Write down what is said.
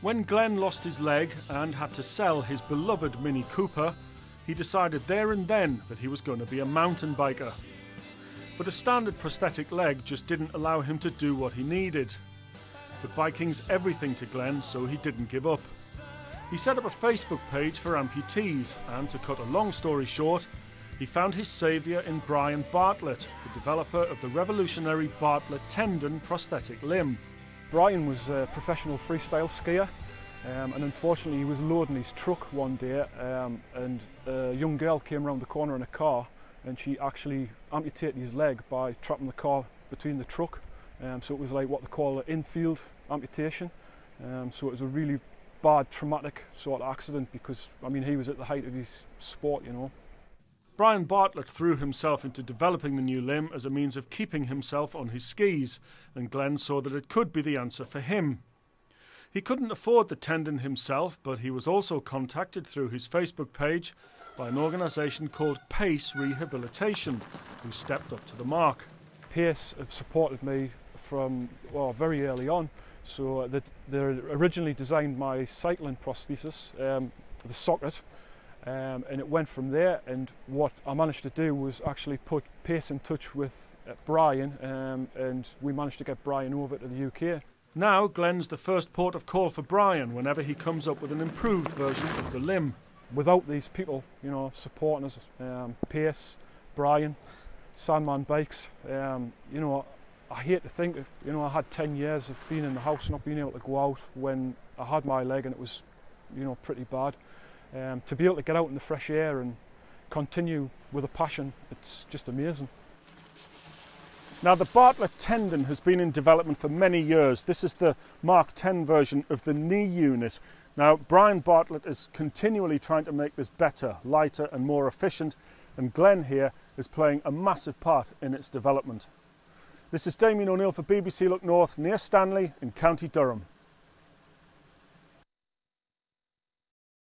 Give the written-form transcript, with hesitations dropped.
When Glenn lost his leg and had to sell his beloved Mini Cooper, he decided there and then that he was going to be a mountain biker. But a standard prosthetic leg just didn't allow him to do what he needed. But biking's everything to Glenn, so he didn't give up. He set up a Facebook page for amputees, and to cut a long story short, he found his saviour in Brian Bartlett, the developer of the revolutionary Bartlett Tendon prosthetic limb. Brian was a professional freestyle skier, and unfortunately he was loading his truck one day, and a young girl came around the corner in a car, and she actually amputated his leg by trapping the car between the truck. So it was like what they call an infield amputation. So it was a really bad traumatic sort of accident, because I mean he was at the height of his sport, you know. Brian Bartlett threw himself into developing the new limb as a means of keeping himself on his skis, and Glenn saw that it could be the answer for him. He couldn't afford the tendon himself, but he was also contacted through his Facebook page by an organisation called PACE Rehabilitation, who stepped up to the mark. PACE have supported me from very early on. So they originally designed my cycling prosthesis, the socket, and it went from there, and what I managed to do was actually put PACE in touch with Brian, and we managed to get Brian over to the UK. Now Glenn's the first port of call for Brian whenever he comes up with an improved version of the limb. Without these people, you know, supporting us, PACE, Brian, Sandman Bikes, you know, I hate to think of, you know, I had 10 years of being in the house, not being able to go out when I had my leg and it was, you know, pretty bad. To be able to get out in the fresh air and continue with a passion, it's just amazing. Now the Bartlett Tendon has been in development for many years. This is the Mark 10 version of the knee unit. Now Brian Bartlett is continually trying to make this better, lighter and more efficient, and Glenn here is playing a massive part in its development. This is Damien O'Neill for BBC Look North, near Stanley in County Durham.